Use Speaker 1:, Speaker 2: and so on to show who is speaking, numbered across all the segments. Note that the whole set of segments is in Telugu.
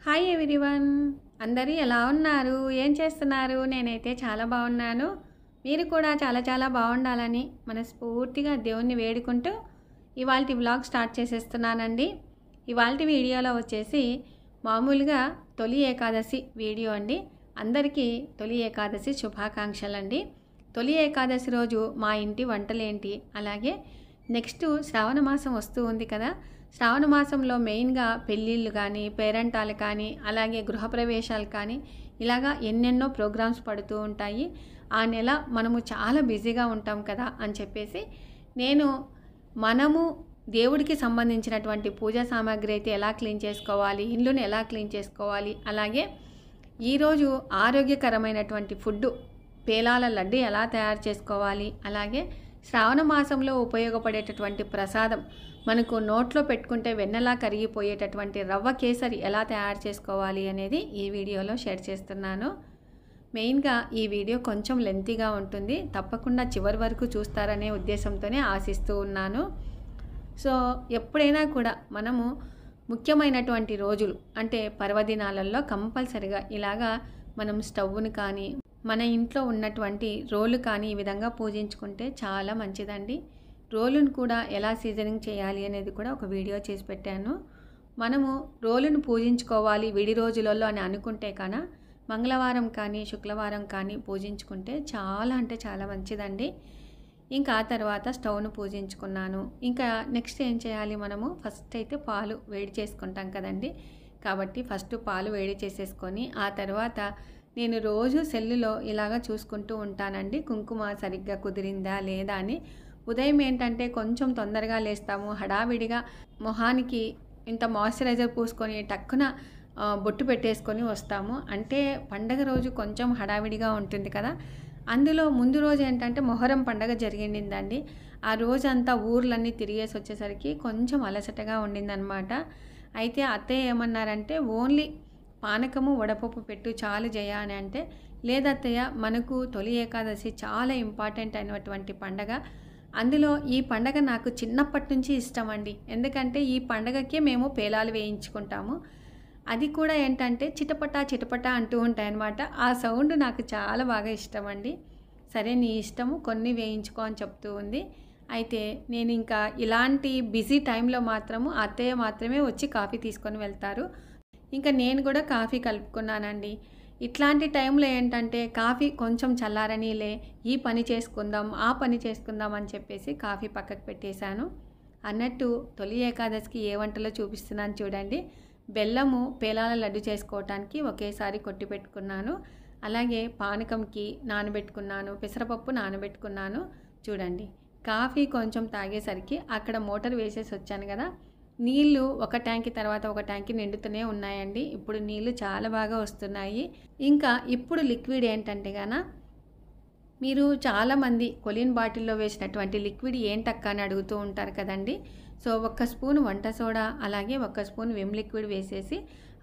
Speaker 1: హాయ్ ఎవ్రీవన్, అందరూ ఎలా ఉన్నారు? ఏం చేస్తున్నారు? నేనైతే చాలా బాగున్నాను. మీరు కూడా చాలా చాలా బాగుండాలని మనస్ఫూర్తిగా దేవుణ్ణి వేడుకుంటూ ఇవాల్టి వ్లాగ్ స్టార్ట్ చేసేస్తున్నానండి. ఇవాల్టి వీడియోలో వచ్చేసి మామూలుగా తొలి ఏకాదశి వీడియో అండి. అందరికీ తొలి ఏకాదశి శుభాకాంక్షలండి. తొలి ఏకాదశి రోజు మా ఇంటి వంటలేంటి, అలాగే నెక్స్ట్ శ్రావణ మాసం వస్తూ ఉంది కదా. శ్రావణ మాసంలో మెయిన్గా పెళ్ళిళ్ళు కానీ, పేరంటాలు కానీ, అలాగే గృహప్రవేశాలు కానీ, ఇలాగా ఎన్నెన్నో ప్రోగ్రామ్స్ పడుతూ ఉంటాయి. ఆ నెల మనము చాలా బిజీగా ఉంటాం కదా అని చెప్పేసి మనము దేవుడికి సంబంధించినటువంటి పూజా సామాగ్రి అయితే ఎలా క్లీన్ చేసుకోవాలి, ఇల్లుని ఎలా క్లీన్ చేసుకోవాలి, అలాగే ఈరోజు ఆరోగ్యకరమైనటువంటి ఫుడ్ పేలాల లడ్డు ఎలా తయారు చేసుకోవాలి, అలాగే శ్రావణ మాసంలో ఉపయోగపడేటటువంటి ప్రసాదం మనకు నోట్లో పెట్టుకుంటే వెన్నలా కరిగిపోయేటటువంటి రవ్వ కేసరి ఎలా తయారు చేసుకోవాలి అనేది ఈ వీడియోలో షేర్ చేస్తున్నాను. మెయిన్గా ఈ వీడియో కొంచెం లెంతీగా ఉంటుంది, తప్పకుండా చివరి వరకు చూస్తారనే ఉద్దేశంతోనే ఆశిస్తూ ఉన్నాను. సో ఎప్పుడైనా కూడా మనము ముఖ్యమైనటువంటి రోజులు అంటే పర్వదినాలలో కంపల్సరిగా ఇలాగా మనం స్టవ్ను కానీ, మన ఇంట్లో ఉన్నటువంటి రోలు కానీ ఈ విధంగా పూజించుకుంటే చాలా మంచిదండి. రోలును కూడా ఎలా సీజనింగ్ చేయాలి అనేది కూడా ఒక వీడియో చేసి పెట్టాను. మనము రోలును పూజించుకోవాలి విడి రోజులలో అని అనుకుంటే కన్నా మంగళవారం కానీ శుక్రవారం కానీ పూజించుకుంటే చాలా అంటే చాలా మంచిదండి. ఇంకా ఆ తర్వాత స్టవ్ను పూజించుకున్నాను. ఇంకా నెక్స్ట్ ఏం చేయాలి, మనము ఫస్ట్ అయితే పాలు వేడి చేసుకుంటాం కదండి. కాబట్టి ఫస్ట్ పాలు వేడి చేసేసుకొని ఆ తర్వాత నేను రోజు సెల్లులో ఇలాగా చూసుకుంటూ ఉంటానండి, కుంకుమ సరిగ్గా కుదిరిందా లేదా అని. ఉదయం ఏంటంటే కొంచెం తొందరగా లేస్తాము, హడావిడిగా మొహానికి ఇంత మాయిశ్చరైజర్ పూసుకొని టక్కున బొట్టు పెట్టేసుకొని వస్తాము. అంటే పండగ రోజు కొంచెం హడావిడిగా ఉంటుంది కదా. అందులో ముందు రోజు ఏంటంటే మొహరం పండగ జరిగిందండి. ఆ రోజంతా ఊర్లన్నీ తిరిగేసి వచ్చేసరికి కొంచెం అలసటగా ఉండిందనమాట. అయితే అత్తయ్య ఏమన్నారంటే ఓన్లీ పానకము వడపప్పు పెట్టు చాలు జయ అని అంటే, లేదత్తయ్య మనకు తొలి ఏకాదశి చాలా ఇంపార్టెంట్ అయినటువంటి పండగ, అందులో ఈ పండగ నాకు చిన్నప్పటి నుంచి ఇష్టం అండి. ఎందుకంటే ఈ పండగకే మేము పేలాలు వేయించుకుంటాము. అది కూడా ఏంటంటే చిటపటా చిటపటా అంటూ ఉంటాయన్నమాట. ఆ సౌండ్ నాకు చాలా బాగా ఇష్టం అండి. సరే నీ ఇష్టము, కొన్ని వేయించుకో అని చెప్తూ ఉంది. అయితే నేను ఇంకా ఇలాంటి బిజీ టైంలో మాత్రము అత్తయ్య మాత్రమే వచ్చి కాఫీ తీసుకొని వెళ్తారు. ఇంకా నేను కూడా కాఫీ కలుపుకున్నానండి. ఇట్లాంటి టైంలో ఏంటంటే కాఫీ కొంచెం చల్లారనీలే, ఈ పని చేసుకుందాం ఆ పని చేసుకుందాం అని చెప్పేసి కాఫీ పక్కకు పెట్టేశాను. అన్నట్టు తొలి ఏకాదశికి ఏ వంటలో చూపిస్తున్నాను చూడండి. బెల్లము పేలాల లడ్డు చేసుకోవటానికి ఒకేసారి కొట్టి పెట్టుకున్నాను. అలాగే పానకంకి నానబెట్టుకున్నాను, పెసరపప్పు నానబెట్టుకున్నాను. చూడండి, కాఫీ కొంచెం తాగేసరికి అక్కడ మోటార్ వేసేసి వచ్చాను కదా, నీళ్ళు ఒక ట్యాంకి తర్వాత ఒక ట్యాంకి నిండుతూనే ఉన్నాయండి. ఇప్పుడు నీళ్ళు చాలా బాగా వస్తున్నాయి. ఇంకా ఇప్పుడు లిక్విడ్ ఏంటంటే గాన, మీరు చాలామంది కొలిన్ బాటిల్లో వేసినటువంటి లిక్విడ్ ఏంటక్క అని అడుగుతూ ఉంటారు కదండి. సో 1 స్పూన్ వంట సోడా, అలాగే 1 స్పూన్ విమ్ లిక్విడ్ వేసేసి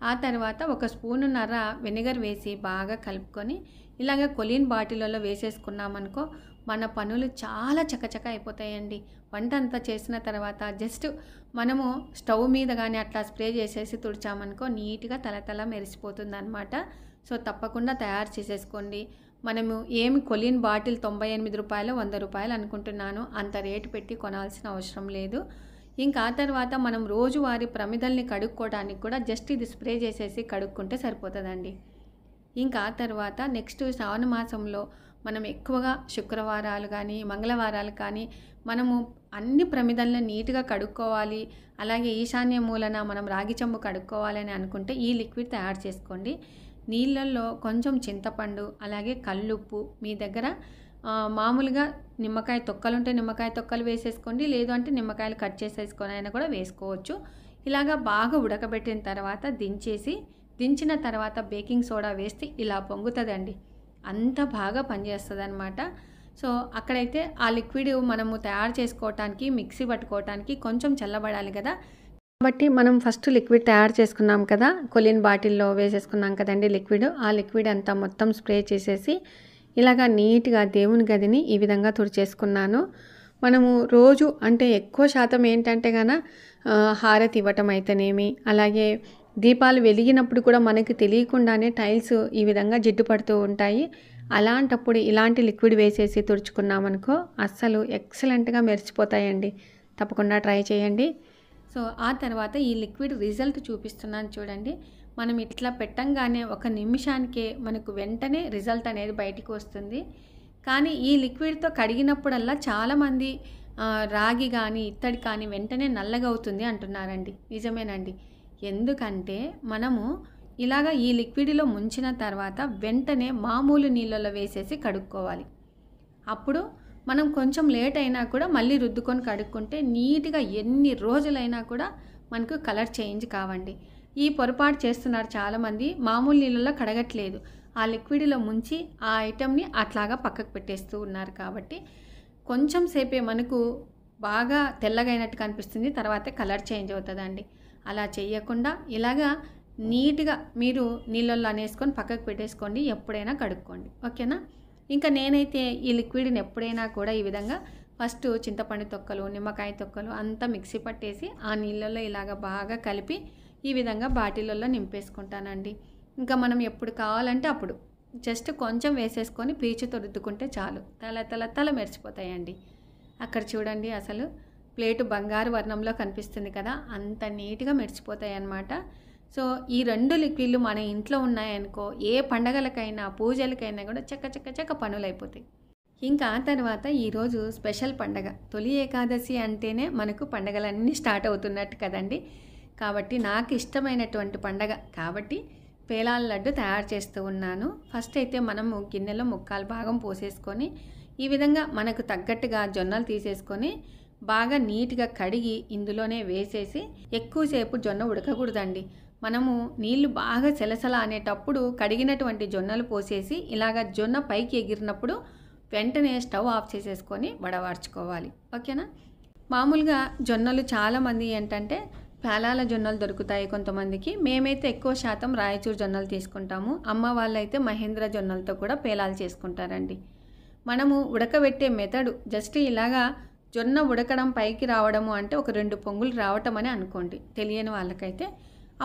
Speaker 1: ఆ తర్వాత 1 స్పూనున్నర వెనిగర్ వేసి బాగా కలుపుకొని ఇలాగ కొలిన్ బాటిల్లో వేసేసుకున్నామనుకో మన పనులు చాలా చకచక అయిపోతాయండి. వంట అంతా చేసిన తర్వాత జస్ట్ మనము స్టవ్ మీద కానీ అట్లా స్ప్రే చేసేసి తుడిచామనుకో నీట్గా తలతల మెరిసిపోతుంది అనమాట. సో తప్పకుండా తయారు చేసేసుకోండి. మనము ఏమి కొలిన్ బాటిల్ 98 రూపాయలు 100 రూపాయలు అనుకుంటున్నాను, అంత రేటు పెట్టి కొనాల్సిన అవసరం లేదు. ఇంకా ఆ తర్వాత మనం రోజువారీ ప్రమిదల్ని కడుక్కోవడానికి కూడా జస్ట్ ఇది స్ప్రే చేసేసి కడుక్కుంటే సరిపోతుందండి. ఇంకా ఆ తర్వాత నెక్స్ట్ శ్రావణ మాసంలో మనం ఎక్కువగా శుక్రవారాలు కానీ మంగళవారాలు కానీ మనము అన్ని ప్రమిదలను నీట్గా కడుక్కోవాలి, అలాగే ఈశాన్య మూలన మనం రాగి చెంబు కడుక్కోవాలని అనుకుంటే ఈ లిక్విడ్ తయారు చేసుకోండి. నీళ్ళల్లో కొంచెం చింతపండు, అలాగే కల్లుప్పు, మీ దగ్గర మామూలుగా నిమ్మకాయ తొక్కలుంటే నిమ్మకాయ తొక్కలు వేసేసుకోండి, లేదు అంటే నిమ్మకాయలు కట్ చేసేసుకొని అయినా కూడా వేసుకోవచ్చు. ఇలాగా బాగా ఉడకబెట్టిన తర్వాత దించిన తర్వాత బేకింగ్ సోడా వేస్తే ఇలా పొంగుతుందండి. అంత బాగా పనిచేస్తుంది అనమాట. సో అక్కడైతే ఆ లిక్విడ్ మనము తయారు చేసుకోవటానికి మిక్సీ పట్టుకోవటానికి కొంచెం చల్లబడాలి కదా. కాబట్టి మనం ఫస్ట్ లిక్విడ్ తయారు చేసుకున్నాం కదా, కొలిన్ బాటిల్లో వేసేసుకున్నాం కదండి లిక్విడ్. ఆ లిక్విడ్ అంతా మొత్తం స్ప్రే చేసేసి ఇలాగా నీట్గా దేవుని గదిని ఈ విధంగా తుడిచేసుకున్నాను. మనము రోజు అంటే ఎక్కువ శాతం ఏంటంటే హారతి ఇవ్వటం అయితేనేమి, అలాగే దీపాలు వెలిగినప్పుడు కూడా మనకి తెలియకుండానే టైల్స్ ఈ విధంగా జిడ్డు పడుతూ ఉంటాయి. అలాంటప్పుడు ఇలాంటి లిక్విడ్ వేసేసి తుడుచుకున్నామనుకో అస్సలు ఎక్సలెంట్గా మెరిసిపోతాయండి. తప్పకుండా ట్రై చేయండి. సో ఆ తర్వాత ఈ లిక్విడ్ రిజల్ట్ చూపిస్తున్నాను చూడండి. మనం ఇట్లా పెట్టంగానే 1 నిమిషానికే మనకు వెంటనే రిజల్ట్ అనేది బయటికి వస్తుంది. కానీ ఈ లిక్విడ్తో కడిగినప్పుడల్లా చాలామంది రాగి కానీ ఇత్తడి కానీ వెంటనే నల్లగా అవుతుంది అంటున్నారండి. నిజమేనండి. ఎందుకంటే మనము ఇలాగ ఈ లిక్విడ్లో ముంచిన తర్వాత వెంటనే మామూలు నీళ్ళలో వేసేసి కడుక్కోవాలి. అప్పుడు మనం కొంచెం లేట్ అయినా కూడా మళ్ళీ రుద్దుకొని కడుక్కుంటే నీట్గా ఎన్ని రోజులైనా కూడా మనకు కలర్ చేంజ్ కావండి. ఈ పొరపాటు చేస్తున్నారు చాలామంది. మామూలు నీళ్ళలో కడగట్లేదు, ఆ లిక్విడ్లో ముంచి ఆ ఐటెంని అట్లాగా పక్కకు పెట్టేస్తూ ఉన్నారు. కాబట్టి కొంచెం సేపే మనకు బాగా తెల్లగైనట్టు కనిపిస్తుంది, తర్వాత కలర్ చేంజ్ అవుతుందండి. అలా చేయకుండా ఇలాగా నీట్గా మీరు నీళ్ళల్లో అనేసుకొని పక్కకు పెట్టేసుకోండి, ఎప్పుడైనా కడుక్కోండి. ఓకేనా? ఇంకా నేనైతే ఈ లిక్విడ్ని ఎప్పుడైనా కూడా ఈ విధంగా ఫస్ట్ చింతపండు తొక్కలు, నిమ్మకాయ తొక్కలు అంతా మిక్సీ పట్టేసి ఆ నీళ్ళల్లో ఇలాగ బాగా కలిపి ఈ విధంగా బాటిళ్ళల్లో నింపేసుకుంటానండి. ఇంకా మనం ఎప్పుడు కావాలంటే అప్పుడు జస్ట్ కొంచెం వేసేసుకొని పీచుతో రుద్దుకుంటే చాలు, తల మెరిసిపోతాయండి. అక్కడ చూడండి, అసలు ప్లేటు బంగారు వర్ణంలో కనిపిస్తుంది కదా, అంత నీట్గా మెరిసిపోతాయి అన్నమాట. సో ఈ 2 లిక్విడ్లు మన ఇంట్లో ఉన్నాయనుకో ఏ పండగలకైనా పూజలకైనా కూడా చక్క పనులు అయిపోతాయి. ఇంకా ఆ తర్వాత ఈరోజు స్పెషల్ పండగ, తొలి ఏకాదశి అంటేనే మనకు పండగలన్నీ స్టార్ట్ అవుతున్నట్టు కదండి. కాబట్టి నాకు ఇష్టమైనటువంటి పండగ కాబట్టి పేలాల లడ్డు తయారు చేస్తూ ఉన్నాను. ఫస్ట్ అయితే మనము గిన్నెలో ముక్కాలు భాగం పోసేసుకొని ఈ విధంగా మనకు తగ్గట్టుగా జొన్నలు తీసేసుకొని బాగా నీట్గా కడిగి ఇందులోనే వేసేసి ఎక్కువసేపు జొన్న ఉడకకూడదండి. మనము నీళ్లు బాగా సెలసల అనేటప్పుడు కడిగినటువంటి జొన్నలు పోసేసి ఇలాగ జొన్న పైకి ఎగిరినప్పుడు వెంటనే స్టవ్ ఆఫ్ చేసేసుకొని వడవార్చుకోవాలి. ఓకేనా? మామూలుగా జొన్నలు చాలామంది ఏంటంటే పేలాల జొన్నలు దొరుకుతాయి కొంతమందికి. మేమైతే ఎక్కువ శాతం రాయచూరు జొన్నలు తీసుకుంటాము. అమ్మ వాళ్ళైతే మహేంద్ర జొన్నలతో కూడా పేలాలు చేసుకుంటారండి. మనము ఉడకబెట్టే మెథడు జస్ట్ ఇలాగా జొన్న ఉడకడం పైకి రావడము అంటే ఒక 2 పొంగులు రావటం అని అనుకోండి తెలియని వాళ్ళకైతే.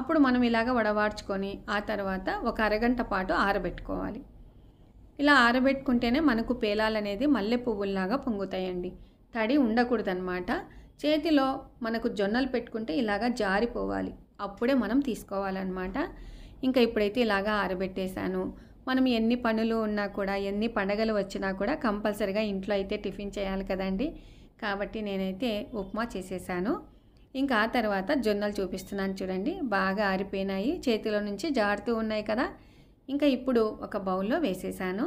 Speaker 1: అప్పుడు మనం ఇలాగ వడవార్చుకొని ఆ తర్వాత ఒక అరగంట పాటు ఆరబెట్టుకోవాలి. ఇలా ఆరబెట్టుకుంటేనే మనకు పేలాలు అనేది మల్లె పువ్వుల్లాగా పొంగుతాయండి. తడి ఉండకూడదన్నమాట. చేతిలో మనకు జొన్నలు పెట్టుకుంటే ఇలాగా జారిపోవాలి, అప్పుడే మనం తీసుకోవాలన్నమాట. ఇంకా ఇప్పుడైతే ఇలాగా ఆరబెట్టేశాను. మనం ఎన్ని పనులు ఉన్నా కూడా ఎన్ని పండగలు వచ్చినా కూడా కంపల్సరీగా ఇంట్లో అయితే టిఫిన్ చేయాలి కదండి. కాబట్టి నేనైతే ఉప్మా చేసేసాను. ఇంకా ఆ తర్వాత జొన్నలు చూపిస్తున్నాను చూడండి, బాగా ఆరిపోయినాయి, చేతిలో నుంచి జారుతూ ఉన్నాయి కదా. ఇంకా ఇప్పుడు ఒక బౌల్లో వేసేసాను.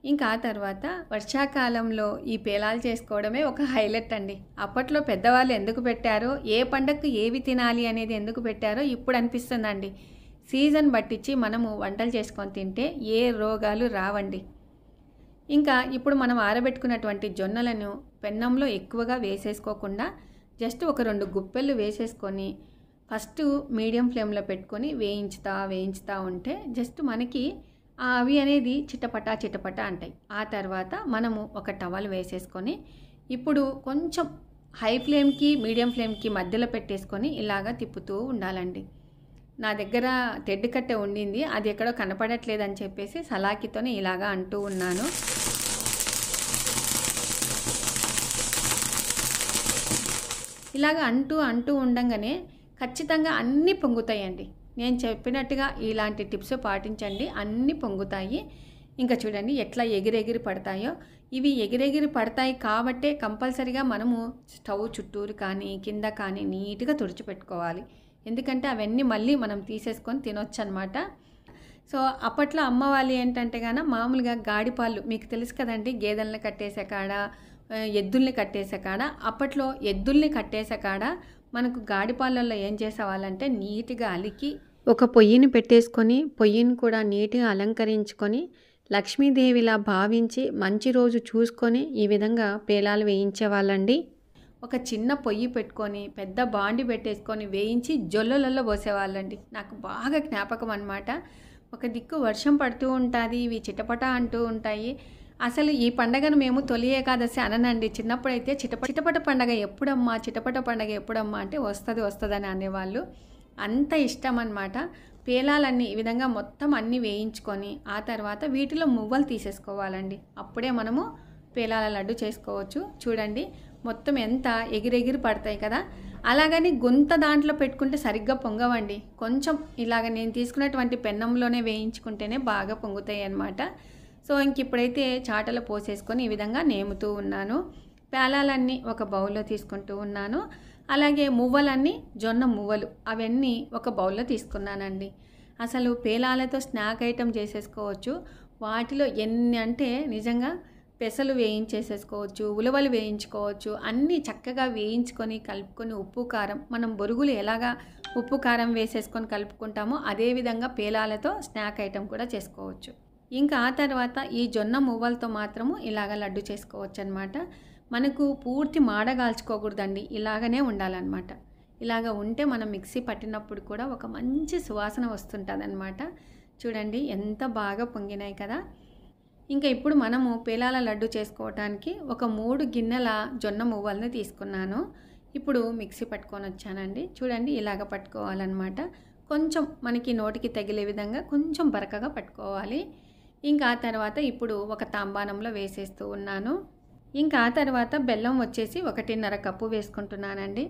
Speaker 1: ఇంకా ఆ తర్వాత వర్షాకాలంలో ఈ పేలాలు చేసుకోవడమే ఒక హైలైట్ అండి. అప్పట్లో పెద్దవాళ్ళు ఎందుకు పెట్టారో, ఏ పండగకు ఏవి తినాలి అనేది ఎందుకు పెట్టారో ఇప్పుడు అనిపిస్తుందండి. సీజన్ పట్టించి మనము వంటలు చేసుకొని తింటే ఏ రోగాలు రావండి. ఇంకా ఇప్పుడు మనం ఆరబెట్టుకున్నటువంటి జొన్నలను పెన్నంలో ఎక్కువగా వేసేసుకోకుండా జస్ట్ ఒక 2 గుప్పెళ్ళు వేసేసుకొని ఫస్ట్ మీడియం ఫ్లేమ్లో పెట్టుకొని వేయించుతా ఉంటే జస్ట్ మనకి అవి అనేది చిటపటా అంటాయి. ఆ తర్వాత మనము ఒక టవల్ వేసేసుకొని ఇప్పుడు కొంచెం హై ఫ్లేమ్కి మీడియం ఫ్లేమ్కి మధ్యలో పెట్టేసుకొని ఇలాగా తిప్పుతూ ఉండాలండి. నా దగ్గర తెడ్డు కట్టె ఉండింది, అది ఎక్కడో కనపడట్లేదని చెప్పేసి సలాకితోనే ఇలాగా అంటూ ఉన్నాను. ఇలాగ అంటూ ఉండంగానే ఖచ్చితంగా అన్నీ పొంగుతాయండి. నేను చెప్పినట్టుగా ఇలాంటి టిప్స్ పాటించండి, అన్నీ పొంగుతాయి. ఇంకా చూడండి ఎట్లా ఎగిరెగిరి పడతాయో. ఇవి ఎగిరెగిరి పడతాయి కాబట్టే కంపల్సరీగా మనము స్టవ్ చుట్టూరు కానీ కింద కానీ నీట్గా తుడిచిపెట్టుకోవాలి. ఎందుకంటే అవన్నీ మళ్ళీ మనం తీసేసుకొని తినొచ్చు అనమాట. సో అప్పట్లో అమ్మ వాళ్ళు ఏంటంటే మామూలుగా గాడిపాలు మీకు తెలుసు కదండి, గేదెలను కట్టేసే కాడ ఎద్దుల్ని కట్టేసే కాడ, అప్పట్లో ఎద్దుల్ని కట్టేసే కాడ మనకు గాడిపాలల్లో ఏం చేసేవాళ్ళంటే నీట్గా అలికి ఒక పొయ్యిని పెట్టేసుకొని పొయ్యిని కూడా నీట్గా అలంకరించుకొని లక్ష్మీదేవిలా భావించి మంచి రోజు చూసుకొని ఈ విధంగా పేలాలు వేయించేవాళ్ళండి. ఒక చిన్న పొయ్యి పెట్టుకొని పెద్ద బాండి పెట్టేసుకొని వేయించి జొల్లలలో పోసేవాళ్ళండి. నాకు బాగా జ్ఞాపకం అన్నమాట. ఒక దిక్కు వర్షం పడుతూ ఉంటుంది, ఇవి చిటపట అంటూ ఉంటాయి. అసలు ఈ పండగను మేము తొలి ఏకాదశి అననండి. చిన్నప్పుడైతే చిటపట పండగ ఎప్పుడమ్మా, చిటపట పండగ ఎప్పుడమ్మా అంటే వస్తుంది అని అనేవాళ్ళు. అంత ఇష్టం అన్నమాట. పేలాలన్నీ ఈ విధంగా మొత్తం అన్నీ వేయించుకొని ఆ తర్వాత వీటిలో మువ్వలు తీసేసుకోవాలండి. అప్పుడే మనము పేలాల లడ్డు చేసుకోవచ్చు. చూడండి మొత్తం ఎంత ఎగిరెగిరి పడతాయి కదా. అలాగని గుంత దాంట్లో పెట్టుకుంటే సరిగ్గా పొంగవండి. కొంచెం ఇలాగ నేను తీసుకున్నటువంటి పెన్నంలోనే వేయించుకుంటేనే బాగా పొంగుతాయి అన్నమాట. సో ఇప్పుడైతే చాటలో పోసేసుకొని ఈ విధంగా నేముతూ ఉన్నాను. పేలాలన్నీ ఒక బౌల్లో తీసుకుంటూ ఉన్నాను. అలాగే మువ్వలన్నీ జొన్న మువ్వలు అవన్నీ ఒక బౌల్లో తీసుకున్నానండి. అసలు పేలాలతో స్నాక్ ఐటెం చేసేసుకోవచ్చు. వాటిలో ఎన్ని అంటే నిజంగా పెసలు వేయించేసేసుకోవచ్చు, ఉలవలు వేయించుకోవచ్చు. అన్నీ చక్కగా వేయించుకొని కలుపుకొని ఉప్పు కారం మనం బొరుగులు ఎలాగా ఉప్పు కారం వేసేసుకొని కలుపుకుంటామో అదేవిధంగా పేలాలతో స్నాక్ ఐటెం కూడా చేసుకోవచ్చు. ఇంకా ఆ తర్వాత ఈ జొన్న మువ్వలతో మాత్రము ఇలాగ లడ్డు చేసుకోవచ్చు అనమాట. మనకు పూర్తి మాడగాల్చుకోకూడదండి, ఇలాగనే ఉండాలన్నమాట. ఇలాగ ఉంటే మనం మిక్సీ పట్టినప్పుడు కూడా ఒక మంచి సువాసన వస్తుంటుంది అనమాట. చూడండి ఎంత బాగా పొంగినాయి కదా. ఇంకా ఇప్పుడు మనము పేలాల లడ్డు చేసుకోవడానికి ఒక 3 గిన్నెల జొన్న మువ్వల్ని తీసుకున్నాను. ఇప్పుడు మిక్సీ పట్టుకొని వచ్చానండి. చూడండి ఇలాగ పట్టుకోవాలన్నమాట. కొంచెం మనకి నోటికి తగిలే విధంగా కొంచెం బరకగా పట్టుకోవాలి. ఇంకా ఆ తర్వాత ఇప్పుడు ఒక తాంబానంలో వేసేస్తూ ఉన్నాను. ఇంకా ఆ తర్వాత బెల్లం వచ్చేసి 1.5 కప్పు వేసుకుంటున్నానండి.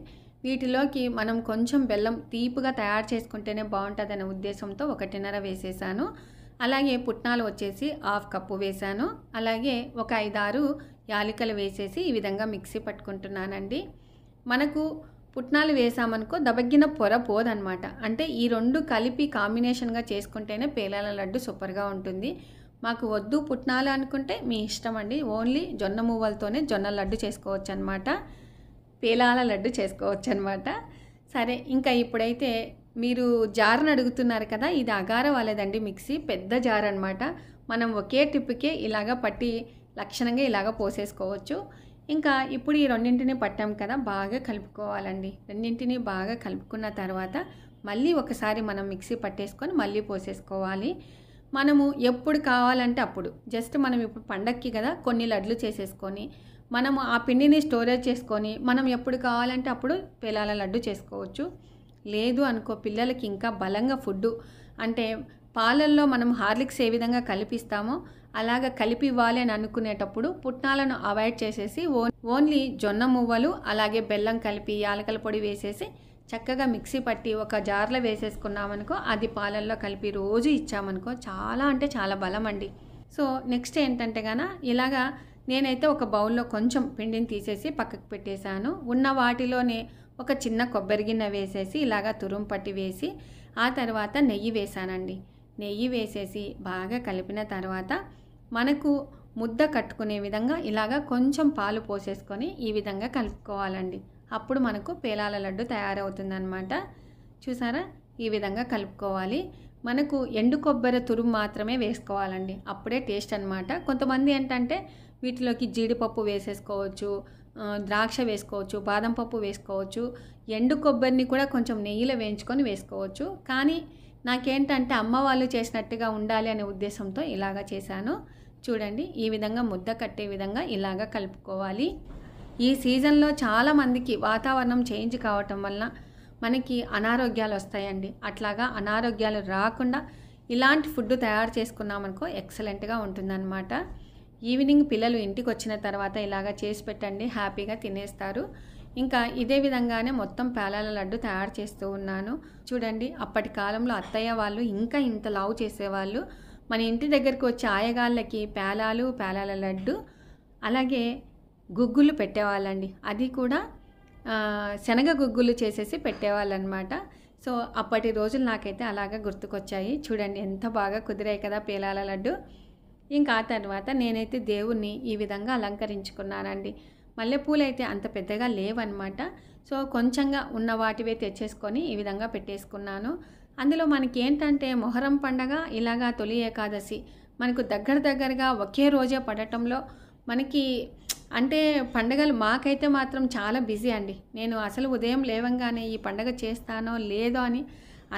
Speaker 1: వీటిలోకి మనం కొంచెం బెల్లం తీపిగా తయారు చేసుకుంటేనే బాగుంటుందనే ఉద్దేశంతో 1.5 వేసేసాను. అలాగే పుట్నాలు వచ్చేసి 1/2 కప్పు వేసాను. అలాగే ఒక 5-6 యాలకులు వేసేసి ఈ విధంగా మిక్సీ పట్టుకుంటున్నానండి. మనకు పుట్నాలు వేసామనుకో దబగ్గిన పొర పోదనమాట. అంటే ఈ 2 కలిపి కాంబినేషన్గా చేసుకుంటేనే పేలాల లడ్డు సూపర్గా ఉంటుంది. మాకు వద్దు పుట్నాలు అనుకుంటే మీ ఇష్టం అండి. ఓన్లీ జొన్న మువ్వలతోనే జొన్న లడ్డు చేసుకోవచ్చు అనమాట, పేలాల లడ్డు చేసుకోవచ్చు అనమాట. సరే ఇంకా ఇప్పుడైతే మీరు జార్ని అడుగుతున్నారు కదా, ఇది అగార వాళ్ళదండి మిక్సీ, పెద్ద జార్ అనమాట. మనం ఒకే టిప్పుకే ఇలాగ పట్టి లక్షణంగా ఇలాగ పోసేసుకోవచ్చు. ఇంకా ఇప్పుడు ఈ రెండింటిని పట్టాం కదా, బాగా కలుపుకోవాలండి. రెండింటిని బాగా కలుపుకున్న తర్వాత మళ్ళీ ఒకసారి మనం మిక్సీ పట్టేసుకొని మళ్ళీ పోసేసుకోవాలి. మనము ఎప్పుడు కావాలంటే అప్పుడు జస్ట్ మనం ఇప్పుడు పండక్కి కదా కొన్ని లడ్లు చేసేసుకొని మనము ఆ పిండిని స్టోరేజ్ చేసుకొని మనం ఎప్పుడు కావాలంటే అప్పుడు పేలాల లడ్డు చేసుకోవచ్చు. లేదు అనుకో పిల్లలకి ఇంకా బలంగా ఫుడ్డు అంటే పాలల్లో మనం హార్లిక్స్ ఏ విధంగా కలిపిస్తామో అలాగ కలిపి ఇవ్వాలి అని అనుకునేటప్పుడు పుట్నాలను అవాయిడ్ చేసేసి ఓన్లీ జొన్న మువ్వలు అలాగే బెల్లం కలిపి యాలకల పొడి వేసేసి చక్కగా మిక్సీ పట్టి ఒక జార్లో వేసేసుకున్నామనుకో అది పాలల్లో కలిపి రోజు ఇచ్చామనుకో చాలా అంటే చాలా బలం అండి. సో నెక్స్ట్ ఏంటంటే గాన ఇలాగా నేనైతే ఒక బౌల్లో కొంచెం పిండిని తీసేసి పక్కకు పెట్టేశాను. ఉన్న వాటిలోనే ఒక చిన్న కొబ్బరి గిన్నె వేసేసి ఇలాగా తురుము పట్టి వేసి ఆ తర్వాత నెయ్యి వేసానండి. నెయ్యి వేసేసి బాగా కలిపిన తర్వాత మనకు ముద్ద కట్టుకునే విధంగా ఇలాగా కొంచెం పాలు పోసేసుకొని ఈ విధంగా కలుపుకోవాలండి. అప్పుడు మనకు పేలాల లడ్డు తయారవుతుందన్నమాట. చూసారా ఈ విధంగా కలుపుకోవాలి. మనకు ఎండు కొబ్బరి తురుము మాత్రమే వేసుకోవాలండి, అప్పుడే టేస్ట్ అనమాట. కొంతమంది ఏంటంటే వీటిలోకి జీడిపప్పు వేసేసుకోవచ్చు, ద్రాక్ష వేసుకోవచ్చు, బాదం పప్పు వేసుకోవచ్చు, ఎండు కొబ్బరిని కూడా కొంచెం నెయ్యిలో వేయించుకొని వేసుకోవచ్చు. కానీ నాకేంటంటే అమ్మ వాళ్ళు చేసినట్టుగా ఉండాలి అనే ఉద్దేశంతో ఇలాగా చేశాను. చూడండి ఈ విధంగా ముద్ద కట్టే విధంగా ఇలాగా కలుపుకోవాలి. ఈ సీజన్లో చాలామందికి వాతావరణం చేంజ్ కావటం వలన మనకి అనారోగ్యాలు వస్తాయండి. అట్లాగా అనారోగ్యాలు రాకుండా ఇలాంటి ఫుడ్ తయారు చేసుకున్నామనుకో ఎక్సలెంట్గా ఉంటుందన్నమాట. ఈవినింగ్ పిల్లలు ఇంటికి వచ్చిన తర్వాత ఇలాగా చేసి పెట్టండి, హ్యాపీగా తినేస్తారు. ఇంకా ఇదే విధంగానే మొత్తం పేలాల లడ్డు తయారు చేస్తూ ఉన్నాను. చూడండి అప్పటి కాలంలో అత్తయ్య వాళ్ళు ఇంకా ఇంత లావు చేసేవాళ్ళు. మన ఇంటి దగ్గరికి వచ్చే ఆయగాళ్ళకి పేలాలు, పేలాల లడ్డు అలాగే గుగ్గులు పెట్టేవాళ్ళండి. అది కూడా శనగ గుగ్గులు చేసేసి పెట్టేవాళ్ళనమాట. సో అప్పటి రోజులు నాకైతే అలాగా గుర్తుకొచ్చాయి. చూడండి ఎంత బాగా కుదిరాయి కదా పేలాల లడ్డు. ఇంకా ఆ తర్వాత నేనైతే దేవుణ్ణి ఈ విధంగా అలంకరించుకున్నానండి. మల్లెపూలు అయితే అంత పెద్దగా లేవన్నమాట. సో కొంచెంగా ఉన్న వాటివే తెచ్చేసుకొని ఈ విధంగా పెట్టేసుకున్నాను. అందులో మనకి ఏంటంటే మొహరం పండగ ఇలాగా తొలి ఏకాదశి మనకు దగ్గరగా ఒకే రోజే పడటంలో మనకి అంటే పండగలు మాకైతే మాత్రం చాలా బిజీ అండి. నేను అసలు ఉదయం లేవంగానే ఈ పండగ చేస్తానో లేదో అని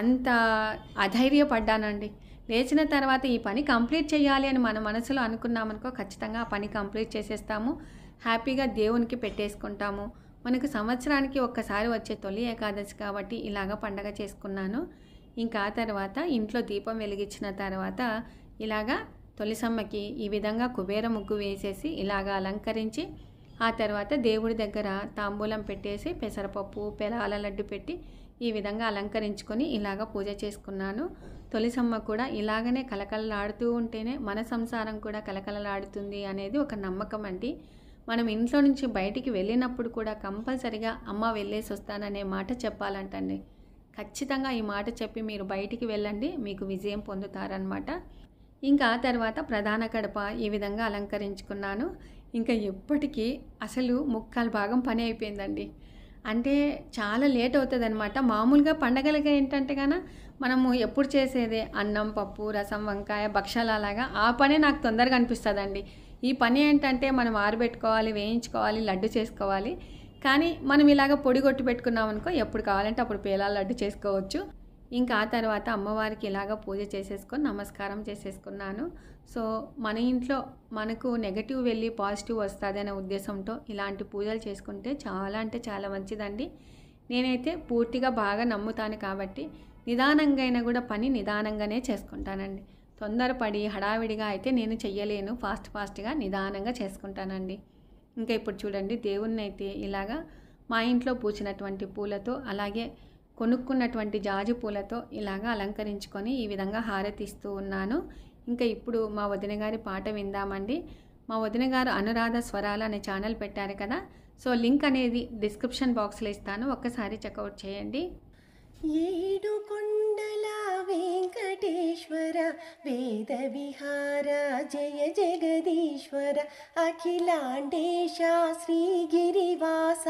Speaker 1: అంత అధైర్యపడ్డానండి. లేచిన తర్వాత ఈ పని కంప్లీట్ చేయాలి అని మన మనసులో అనుకున్నామనుకో ఖచ్చితంగా ఆ పని కంప్లీట్ చేసేస్తాము, హ్యాపీగా దేవునికి పెట్టేసుకుంటాము. మనకు సంవత్సరానికి ఒక్కసారి వచ్చే తొలి ఏకాదశి కాబట్టి ఇలాగ పండగ చేసుకున్నాను. ఇంకా ఆ తర్వాత ఇంట్లో దీపం వెలిగించిన తర్వాత ఇలాగా తొలిసమ్మకి ఈ విధంగా కుబేర ముగ్గు వేసేసి ఇలాగ అలంకరించి ఆ తర్వాత దేవుడి దగ్గర తాంబూలం పెట్టేసి పెసరపప్పు పెలాల లడ్డు పెట్టి ఈ విధంగా అలంకరించుకొని ఇలాగ పూజ చేసుకున్నాను. తొలిసమ్మ కూడా ఇలాగనే కలకలలాడుతూ ఉంటేనే మన సంసారం కూడా కలకలలాడుతుంది అనేది ఒక నమ్మకం అండి. మనం ఇంట్లో నుంచి బయటికి వెళ్ళినప్పుడు కూడా కంపల్సరిగా అమ్మ వెళ్ళేసి వస్తాననే మాట చెప్పాలంటండి. ఖచ్చితంగా ఈ మాట చెప్పి మీరు బయటికి వెళ్ళండి, మీకు విజయం పొందుతారనమాట. ఇంకా ఆ తర్వాత ప్రధాన కడప ఈ విధంగా అలంకరించుకున్నాను. ఇంకా ఎప్పటికీ అసలు ముక్కాలు భాగం పని అయిపోయిందండి. అంటే చాలా లేట్ అవుతుంది అనమాట. మామూలుగా పండగలకి ఏంటంటే మనము ఎప్పుడు చేసేదే అన్నం పప్పు రసం వంకాయ భక్షాలు అలాగా ఆ పనే నాకు తొందరగా అనిపిస్తుందండి. ఈ పని ఏంటంటే మనం ఆరబెట్టుకోవాలి, వేయించుకోవాలి, లడ్డు చేసుకోవాలి. కానీ మనం ఇలాగ పొడి కొట్టి పెట్టుకున్నాం అనుకో ఎప్పుడు కావాలంటే అప్పుడు పేలాల లడ్డు చేసుకోవచ్చు. ఇంకా ఆ తర్వాత అమ్మవారికి ఇలాగ పూజ చేసేసుకొని నమస్కారం చేసేసుకున్నాను. సో మన ఇంట్లో మనకు నెగటివ్ వెళ్ళి పాజిటివ్ వస్తుంది అనే ఉద్దేశంతో ఇలాంటి పూజలు చేసుకుంటే చాలా అంటే చాలా మంచిదండి. నేనైతే పూర్తిగా బాగా నమ్ముతాను కాబట్టి నిదానంగా అయినా కూడా పని నిదానంగానే చేసుకుంటానండి. తొందరపడి హడావిడిగా అయితే నేను చెయ్యలేను. ఫాస్ట్గా నిదానంగా చేసుకుంటానండి. ఇంకా ఇప్పుడు చూడండి దేవుణ్ణి అయితే ఇలాగా మా ఇంట్లో పూచినటువంటి పూలతో అలాగే కొనుక్కున్నటువంటి జాజి పూలతో ఇలాగా అలంకరించుకొని ఈ విధంగా హారతి ఇస్తూ ఉన్నాను. ఇంకా ఇప్పుడు మా వదిన గారి పాట విందామండి. మా వదిన గారు అనురాధ స్వరాలు అనే ఛానల్ పెట్టారు కదా, సో లింక్ అనేది డిస్క్రిప్షన్ బాక్స్లో ఇస్తాను, ఒక్కసారి చెక్అవుట్ చేయండి.
Speaker 2: ఏడు కొండల వెంకటేశ్వర వేద విహార జయ జగదీశ్వర అఖిలాండేశ శ్రీగిరివాస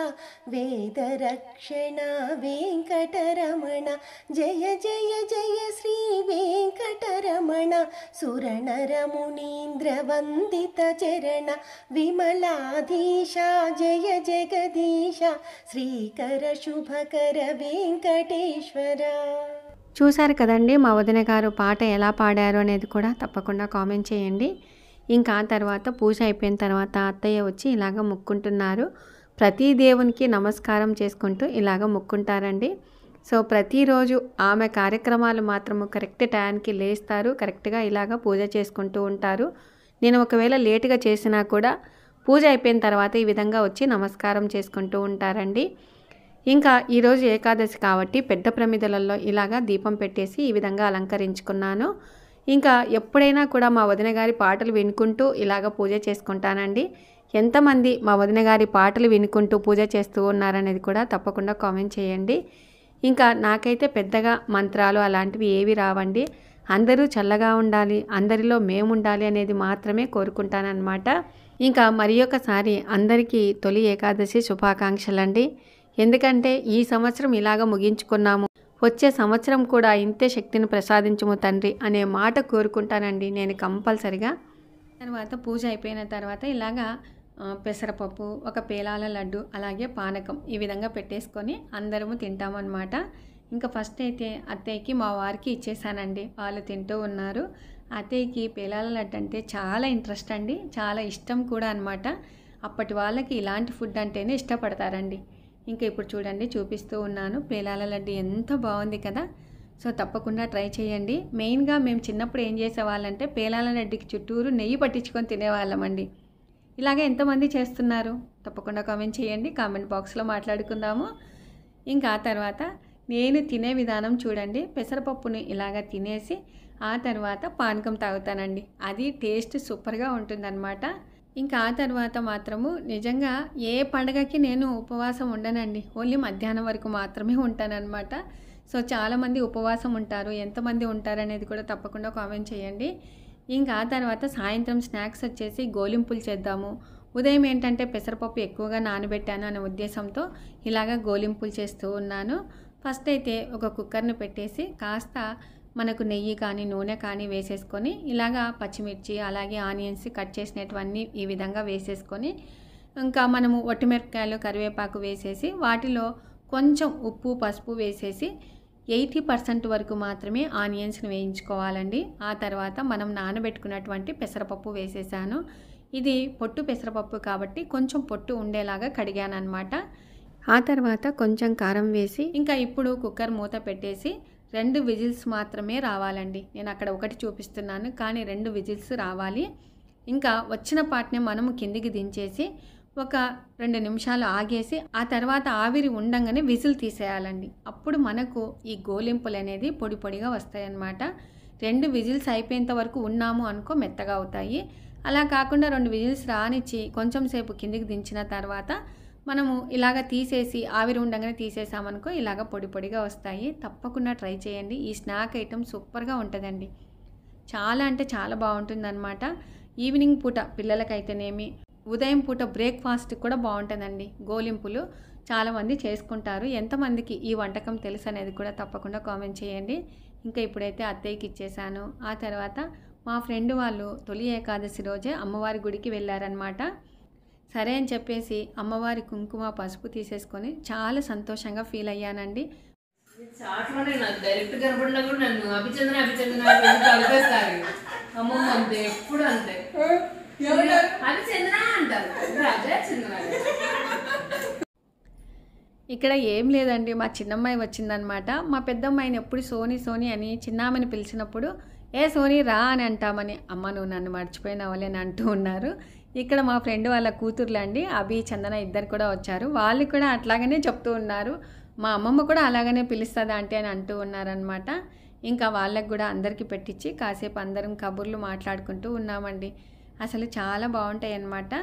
Speaker 2: వేద రక్షణ వెంకటరమణ జయ జయ జయ శ్రీ వెంకటరమణ సురనర మునీంద్ర వందిత చరణ విమలాధీశ జయ జగదీశ శ్రీకర శుభకర వెంకటేశ్వర.
Speaker 1: చూశారు కదండి మా వదిన గారు పాట ఎలా పాడారు అనేది కూడా తప్పకుండా కామెంట్ చేయండి. ఇంకా ఆ తర్వాత పూజ అయిపోయిన తర్వాత అత్తయ్య వచ్చి ఇలాగ ముక్కుంటున్నారు. ప్రతి దేవునికి నమస్కారం చేసుకుంటూ ఇలాగ ముక్కుంటారండి. సో ప్రతిరోజు ఆమె కార్యక్రమాలు మాత్రము కరెక్ట్ టైంకి లేస్తారు, కరెక్ట్గా ఇలాగ పూజ చేసుకుంటూ ఉంటారు. నేను ఒకవేళ లేటుగా చేసినా కూడా పూజ అయిపోయిన తర్వాత ఈ విధంగా వచ్చి నమస్కారం చేసుకుంటూ ఉంటారండి. ఇంకా ఈరోజు ఏకాదశి కాబట్టి పెద్ద ప్రమిదలలో ఇలాగా దీపం పెట్టేసి ఈ విధంగా అలంకరించుకున్నాను. ఇంకా ఎప్పుడైనా కూడా మా వదిన గారి పాటలు వినుకుంటూ ఇలాగ పూజ చేసుకుంటానండి. ఎంతమంది మా వదిన గారి పాటలు వినుకుంటూ పూజ చేస్తూ ఉన్నారనేది కూడా తప్పకుండా కామెంట్ చేయండి. ఇంకా నాకైతే పెద్దగా మంత్రాలు అలాంటివి ఏవి రావండి. అందరూ చల్లగా ఉండాలి, అందరిలో మేము ఉండాలి అనేది మాత్రమే కోరుకుంటానన్నమాట. ఇంకా మరి ఒకసారి అందరికీ తొలి ఏకాదశి శుభాకాంక్షలండి. ఎందుకంటే ఈ సంవత్సరం ఇలాగ ముగించుకున్నాము, వచ్చే సంవత్సరం కూడా ఇంతే శక్తిని ప్రసాదించుము తండ్రి అనే మాట కోరుకుంటానండి నేను కంపల్సరిగా. తర్వాత పూజ అయిపోయిన తర్వాత ఇలాగా పెసరపప్పు ఒక పేలాల లడ్డు అలాగే పానకం ఈ విధంగా పెట్టేసుకొని అందరము తింటామన్నమాట. ఇంకా ఫస్ట్ అయితే అత్తయ్యకి మా వారికి ఇచ్చేసానండి, వాళ్ళు తింటూ ఉన్నారు. అత్తయ్యకి పేలాల లడ్డు అంటే చాలా ఇంట్రెస్ట్ అండి, చాలా ఇష్టం కూడా అనమాట. అప్పటి వాళ్ళకి ఇలాంటి ఫుడ్ అంటేనే ఇష్టపడతారండి. ఇంకా ఇప్పుడు చూడండి చూపిస్తూ ఉన్నాను, పేలాల లడ్డు ఎంత బాగుంది కదా. సో తప్పకుండా ట్రై చేయండి. మెయిన్గా మేము చిన్నప్పుడు ఏం చేసేవాళ్ళంటే పేలాల లడ్డుకి చుట్టూరు నెయ్యి పట్టించుకొని తినేవాళ్ళమండి. ఇలాగే ఎంతమంది చేస్తున్నారు తప్పకుండా కామెంట్ చేయండి, కామెంట్ బాక్స్లో మాట్లాడుకుందాము. ఇంకా ఆ తర్వాత నేను తినే విధానం చూడండి, పెసరపప్పుని ఇలాగ తినేసి ఆ తర్వాత పానకం తాగుతానండి. అది టేస్ట్ సూపర్గా ఉంటుందన్నమాట. ఇంకా ఆ తర్వాత మాత్రము నిజంగా ఏ పండగకి నేను ఉపవాసం ఉండనండి, ఓన్లీ మధ్యాహ్నం వరకు మాత్రమే ఉంటానన్నమాట. సో చాలామంది ఉపవాసం ఉంటారు, ఎంతమంది ఉంటారు అనేది కూడా తప్పకుండా కామెంట్ చేయండి. ఇంకా ఆ తర్వాత సాయంత్రం స్నాక్స్ వచ్చేసి గోలింపులు చేద్దాము. ఉదయం ఏంటంటే పెసరపప్పు ఎక్కువగా నానబెట్టాను అనే ఉద్దేశంతో ఇలాగ గోలింపులు చేస్తూ ఉన్నాను. ఫస్ట్ అయితే ఒక కుక్కర్ని పెట్టేసి కాస్త మనకు నెయ్యి కానీ నూనె కానీ వేసేసుకొని ఇలాగా పచ్చిమిర్చి అలాగే ఆనియన్స్ కట్ చేసినటువన్నీ ఈ విధంగా వేసేసుకొని ఇంకా మనము ఒట్టిమిరపకాయలు కరివేపాకు వేసేసి వాటిలో కొంచెం ఉప్పు పసుపు వేసేసి 80% వరకు మాత్రమే ఆనియన్స్ని వేయించుకోవాలండి. ఆ తర్వాత మనం నానబెట్టుకున్నటువంటి పెసరపప్పు వేసేసాను. ఇది పొట్టు పెసరపప్పు కాబట్టి కొంచెం పొట్టు ఉండేలాగా కడిగాను అనమాట. ఆ తర్వాత కొంచెం కారం వేసి ఇంకా ఇప్పుడు కుక్కర్ మూత పెట్టేసి 2 విజిల్స్ మాత్రమే రావాలండి. నేను అక్కడ ఒకటి చూపిస్తున్నాను, కానీ 2 విజిల్స్ రావాలి. ఇంకా వచ్చిన పాటనే మనము కిందికి దించేసి ఒక 2 నిమిషాలు ఆగేసి ఆ తర్వాత ఆవిరి ఉండంగానే విజిల్ తీసేయాలండి. అప్పుడు మనకు ఈ గోలింపులు అనేది పొడి పొడిగా వస్తాయన్నమాట. 2 విజిల్స్ అయిపోయేంత వరకు ఉన్నాము అనుకో మెత్తగా అవుతాయి. అలా కాకుండా 2 విజిల్స్ రానిచ్చి కొంచెం సేపు కిందికి దించిన తర్వాత మనము ఇలాగ తీసేసి ఆవిరి ఉండగానే తీసేసామనుకో ఇలాగ పొడి పొడిగా వస్తాయి. తప్పకుండా ట్రై చేయండి. ఈ స్నాక్ ఐటెం సూపర్గా ఉంటుందండి. చాలా అంటే చాలా బాగుంటుందన్నమాట. ఈవినింగ్ పూట పిల్లలకైతేనేమి, ఉదయం పూట బ్రేక్ఫాస్ట్ కూడా బాగుంటుందండి. గోలింపులు చాలామంది చేసుకుంటారు. ఎంతమందికి ఈ వంటకం తెలుసు అనేది కూడా తప్పకుండా కామెంట్ చేయండి. ఇంకా ఇప్పుడైతే అత్తయ్యకి ఇచ్చేసాను. ఆ తర్వాత మా ఫ్రెండ్ వాళ్ళు తొలి ఏకాదశి రోజే అమ్మవారి గుడికి వెళ్ళారనమాట. సరే అని చెప్పేసి అమ్మవారి కుంకుమ పసుపు తీసేసుకొని చాలా సంతోషంగా ఫీల్ అయ్యానండి.
Speaker 3: చాట్లోనే నాకు డైరెక్ట్ కనపడినా కూడా నన్ను అభిచంద్ర కలిపేస్తారు. అమ్మమ్మ అంతే, ఎప్పుడు అంతే అభిచంద్ర అంటారు. రాజా చంద్ర.
Speaker 1: ఇక్కడ ఏం లేదండి, మా చిన్నమ్మాయి వచ్చిందనమాట. మా పెద్దమ్మాయిని ఎప్పుడు సోనీ సోనీ అని చిన్నామని పిలిచినప్పుడు ఏ సోనీ రా అని అంటామని, అమ్మ నువ్వు నన్ను మర్చిపోయినావలే అని అంటూ ఉన్నారు. ఇక్కడ మా ఫ్రెండ్ వాళ్ళ కూతుర్లండి అభి చందన ఇద్దరు కూడా వచ్చారు. వాళ్ళు కూడా అట్లాగనే చెప్తూ ఉన్నారు, మా అమ్మమ్మ కూడా అలాగనే పిలుస్తుంది అంటే అని అంటూ ఉన్నారనమాట. ఇంకా వాళ్ళకు కూడా అందరికీ పెట్టించి కాసేపు అందరం కబుర్లు మాట్లాడుకుంటూ ఉన్నామండి. అసలు చాలా బాగుంటాయి అన్నమాట.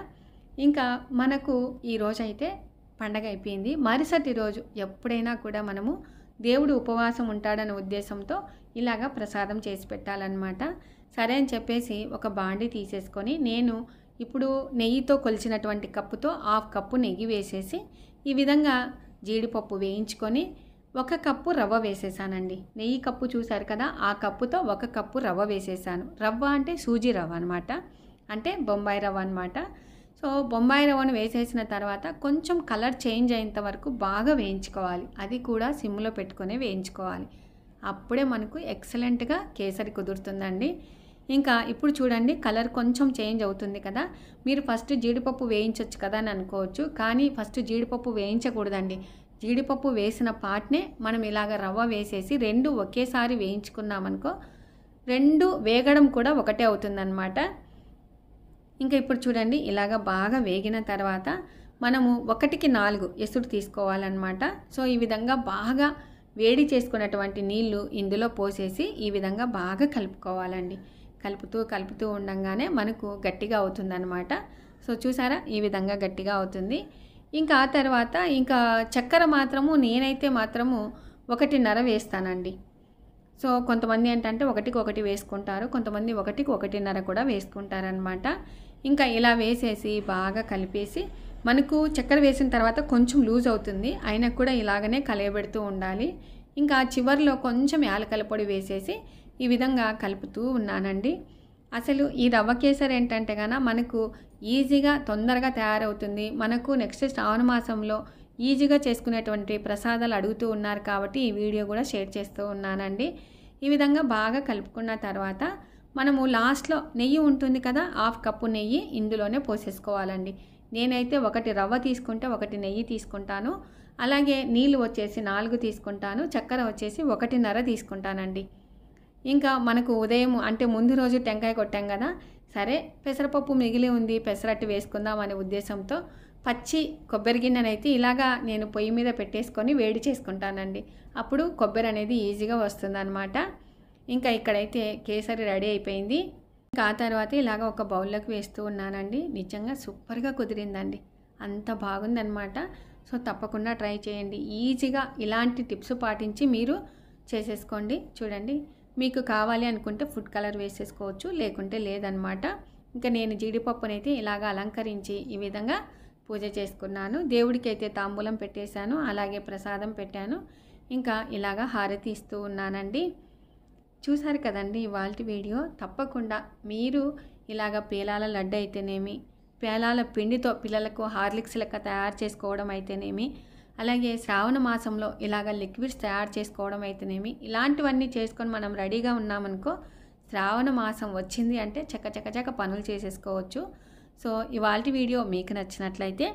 Speaker 1: ఇంకా మనకు ఈరోజు అయితే పండగ అయిపోయింది. మరుసటి రోజు ఎప్పుడైనా కూడా మనము దేవుడు ఉపవాసం ఉంటాడనే ఉద్దేశంతో ఇలాగా ప్రసాదం చేసి పెట్టాలన్నమాట. సరే అని చెప్పేసి ఒక బాండి తీసేసుకొని నేను ఇప్పుడు నెయ్యితో కొలిచినటువంటి కప్పుతో 1/2 కప్పు నెయ్యి వేసేసి ఈ విధంగా జీడిపప్పు వేయించుకొని 1 కప్పు రవ్వ వేసేసానండి. నెయ్యి కప్పు చూశారు కదా, ఆ కప్పుతో 1 కప్పు రవ్వ వేసేసాను. రవ్వ అంటే సూజీ రవ్వ అనమాట, అంటే బొంబాయి రవ్వ అనమాట. సో బొంబాయి రవ్వను వేసేసిన తర్వాత కొంచెం కలర్ చేంజ్ అయ్యేంత వరకు బాగా వేయించుకోవాలి. అది కూడా సిమ్లో పెట్టుకొని వేయించుకోవాలి. అప్పుడే మనకు ఎక్సలెంట్గా కేసరి కుదురుతుందండి. ఇంకా ఇప్పుడు చూడండి కలర్ కొంచెం చేంజ్ అవుతుంది కదా, మీరు ఫస్ట్ జీడిపప్పు వేయించవచ్చు కదా అని అనుకోవచ్చు, కానీ ఫస్ట్ జీడిపప్పు వేయించకూడదండి. జీడిపప్పు వేసిన పాటనే మనం ఇలాగ రవ్వ వేసేసి 2 ఒకేసారి వేయించుకున్నామనుకో 2 వేగడం కూడా ఒకటే అవుతుందన్నమాట. ఇంకా ఇప్పుడు చూడండి ఇలాగ బాగా వేగిన తర్వాత మనము 1కి 4 ఎసురు తీసుకోవాలన్నమాట. సో ఈ విధంగా బాగా వేడి చేసుకున్నటువంటి నీళ్లు ఇందులో పోసేసి ఈ విధంగా బాగా కలుపుకోవాలండి. కలుపుతూ ఉండంగానే మనకు గట్టిగా అవుతుందన్నమాట. సో చూసారా ఈ విధంగా గట్టిగా అవుతుంది. ఇంకా ఆ తర్వాత ఇంకా చక్కెర మాత్రము నేనైతే మాత్రము 1.5 వేస్తానండి. సో కొంతమంది ఏంటంటే 1కి 1 వేసుకుంటారు, కొంతమంది 1కి 1.5 కూడా వేసుకుంటారనమాట. ఇంకా ఇలా వేసేసి బాగా కలిపేసి మనకు చక్కెర వేసిన తర్వాత కొంచెం లూజ్ అవుతుంది, అయినా కూడా ఇలాగనే కలయబెడుతూ ఉండాలి. ఇంకా చివర్లో కొంచెం యాలకల పొడి వేసేసి ఈ విధంగా కలుపుతూ ఉన్నానండి. అసలు ఈ రవ్వ కేసరి ఏంటంటే కనుక మనకు ఈజీగా తొందరగా తయారవుతుంది. మనకు నెక్స్ట్ శ్రావణ మాసంలో ఈజీగా చేసుకునేటువంటి ప్రసాదాలు అడుగుతూ ఉన్నారు కాబట్టి ఈ వీడియో కూడా షేర్ చేస్తూ ఉన్నానండి. ఈ విధంగా బాగా కలుపుకున్న తర్వాత మనము లాస్ట్లో నెయ్యి ఉంటుంది కదా, 1/2 కప్పు నెయ్యి ఇందులోనే పోసేసుకోవాలండి. నేనైతే 1 రవ్వ తీసుకుంటే 1 నెయ్యి తీసుకుంటాను. అలాగే నీళ్ళు వచ్చేసి 4 తీసుకుంటాను, చక్కెర వచ్చేసి 1.5 తీసుకుంటానండి. ఇంకా మనకు ఉదయం అంటే ముందు రోజు టెంకాయ కొట్టాం కదా, సరే పెసరపప్పు మిగిలి ఉంది పెసరట్టు వేసుకుందాం అనే ఉద్దేశంతో పచ్చి కొబ్బరి గిన్నెనైతే ఇలాగా నేను పొయ్యి మీద పెట్టేసుకొని వేడి చేసుకుంటానండి. అప్పుడు కొబ్బరి అనేది ఈజీగా వస్తుందన్నమాట. ఇంకా ఇక్కడైతే కేసరి రెడీ అయిపోయింది. ఇంకా ఆ తర్వాత ఇలాగ ఒక బౌల్లోకి వేస్తూ ఉన్నానండి. నిజంగా సూపర్గా కుదిరిందండి, అంత బాగుందన్నమాట. సో తప్పకుండా ట్రై చేయండి. ఈజీగా ఇలాంటి టిప్స్ పాటించి మీరు చేసేసుకోండి. చూడండి మీకు కావాలి అనుకుంటే ఫుడ్ కలర్ వేసేసుకోవచ్చు, లేకుంటే లేదనమాట. ఇంకా నేను జీడిపప్పునైతే ఇలాగ అలంకరించి ఈ విధంగా పూజ చేసుకున్నాను. దేవుడికి అయితే తాంబూలం పెట్టేశాను, అలాగే ప్రసాదం పెట్టాను. ఇంకా ఇలాగ హారతి ఇస్తూ ఉన్నానండి. చూసారు కదండి ఇవాల్టి వీడియో. తప్పకుండా మీరు ఇలాగ పేలాల లడ్డు అయితేనేమి, పేలాల పిండితో పిల్లలకు హార్లిక్స్ లెక్క తయారు చేసుకోవడం అయితేనేమి, అలాగే శ్రావణ మాసంలో ఇలాగ లిక్విడ్స్ తయారు చేసుకోవడం అయితేనేమి, ఇలాంటివన్నీ చేసుకొని మనం రెడీగా ఉన్నామనుకో శ్రావణ మాసం వచ్చింది అంటే చక్క పనులు చేసేసుకోవచ్చు. సో ఇవాల్టి వీడియో మీకు నచ్చినట్లయితే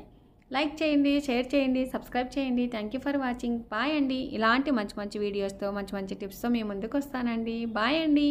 Speaker 1: లైక్ చేయండి, షేర్ చేయండి, సబ్స్క్రైబ్ చేయండి. Thank you for watching. Bye అండి. ఇలాంటి మంచి మంచి వీడియోస్తో మంచి మంచి టిప్స్తో మీ ముందుకు వస్తానండి. బాయ్ అండి.